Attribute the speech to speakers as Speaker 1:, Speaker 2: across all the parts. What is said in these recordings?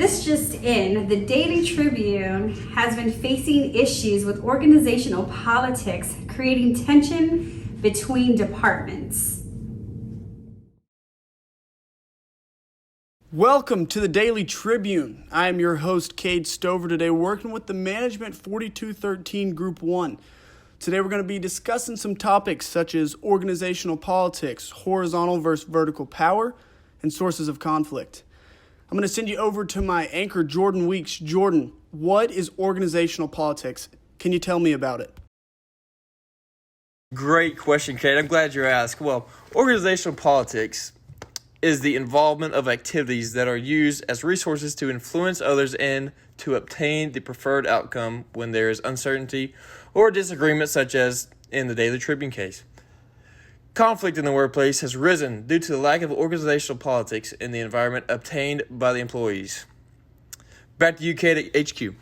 Speaker 1: this just in, the Daily Tribune has been facing issues with organizational politics, creating tension between departments.
Speaker 2: Welcome to the Daily Tribune. I am your host, Cade Stover, today working with the Management 4213 Group 1. Today we're going to be discussing some topics such as organizational politics, horizontal versus vertical power, and sources of conflict. I'm going to send you over to my anchor, Jordan Weeks. Jordan, what is organizational politics? Can you tell me about it?
Speaker 3: Great question, Kate. I'm glad you asked. Well, organizational politics is the involvement of activities that are used as resources to influence others and to obtain the preferred outcome when there is uncertainty or disagreement, such as in the Daily Tribune case. Conflict in the workplace has risen due to the lack of organizational politics in the environment obtained by the employees. Back to you, Kate, at HQ.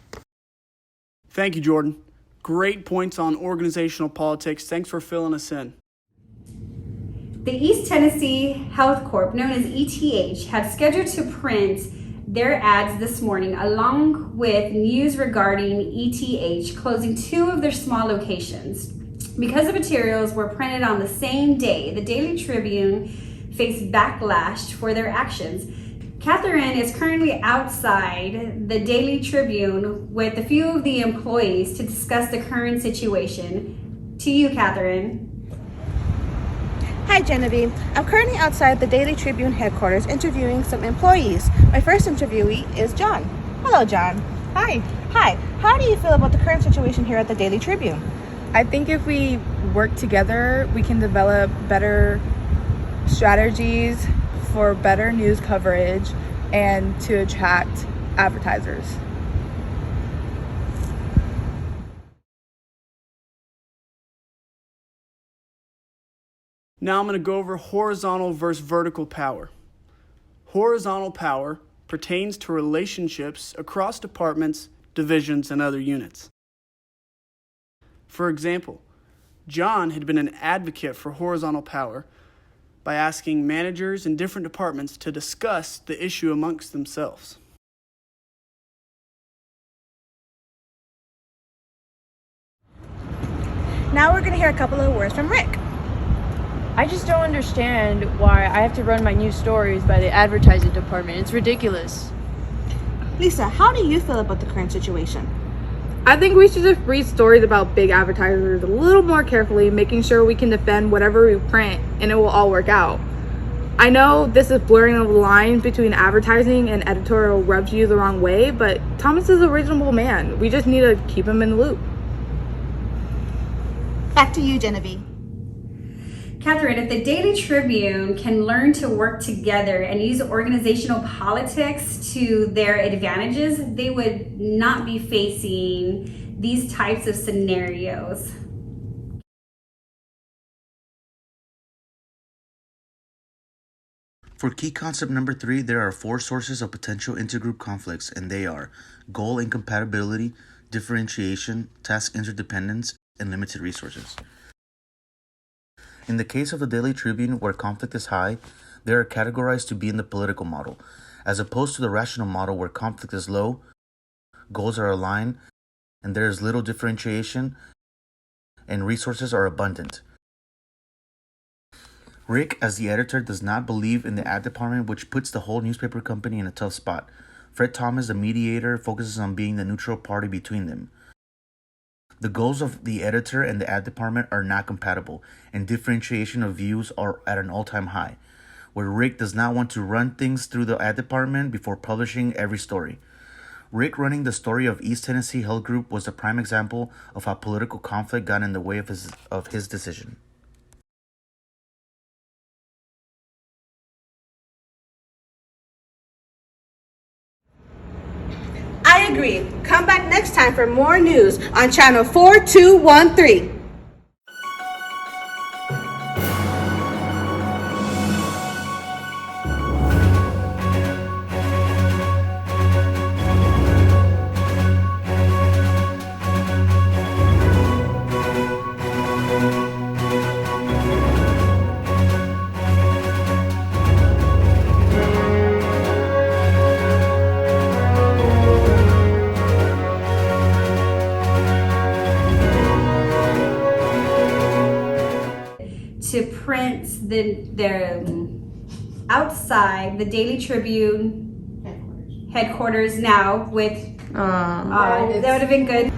Speaker 2: Thank you, Jordan. Great points on organizational politics. Thanks for filling us in.
Speaker 1: The East Tennessee Health Corp, known as ETH, have scheduled to print their ads this morning, along with news regarding ETH closing 2 of their small locations. Because the materials were printed on the same day, the Daily Tribune faced backlash for their actions. Catherine is currently outside the Daily Tribune with a few of the employees to discuss the current situation. To you, Catherine.
Speaker 4: Hi, Genevieve. I'm currently outside the Daily Tribune headquarters interviewing some employees. My first interviewee is John. Hello, John.
Speaker 5: Hi.
Speaker 4: Hi. How do you feel about the current situation here at the Daily Tribune?
Speaker 5: I think if we work together, we can develop better strategies for better news coverage and to attract advertisers.
Speaker 2: Now I'm going to go over horizontal versus vertical power. Horizontal power pertains to relationships across departments, divisions, and other units. For example, John had been an advocate for horizontal power by asking managers in different departments to discuss the issue amongst themselves.
Speaker 4: Now we're going to hear a couple of words from Rick.
Speaker 6: I just don't understand why I have to run my news stories by the advertising department. It's ridiculous.
Speaker 4: Lisa, how do you feel about the current situation?
Speaker 5: I think we should just read stories about big advertisers a little more carefully, making sure we can defend whatever we print and it will all work out. I know this is blurring of the lines between advertising and editorial rubs you the wrong way, but Thomas is a reasonable man. We just need to keep him in the loop.
Speaker 4: Back to you, Genevieve.
Speaker 1: Catherine, if the Daily Tribune can learn to work together and use organizational politics to their advantages, they would not be facing these types of scenarios.
Speaker 7: For key concept number 3, there are 4 sources of potential intergroup conflicts, and they are goal incompatibility, differentiation, task interdependence, and limited resources. In the case of the Daily Tribune, where conflict is high, they are categorized to be in the political model, as opposed to the rational model where conflict is low, goals are aligned, and there is little differentiation, and resources are abundant. Rick, as the editor, does not believe in the ad department, which puts the whole newspaper company in a tough spot. Fred Thomas, the mediator, focuses on being the neutral party between them. The goals of the editor and the ad department are not compatible, and differentiation of views are at an all-time high, where Rick does not want to run things through the ad department before publishing every story. Rick running the story of East Tennessee Health Group was a prime example of how political conflict got in the way of his decision.
Speaker 4: I agree. Come back next time for more news on channel 4213.
Speaker 1: to print their outside the Daily Tribune headquarters now with that would have been good.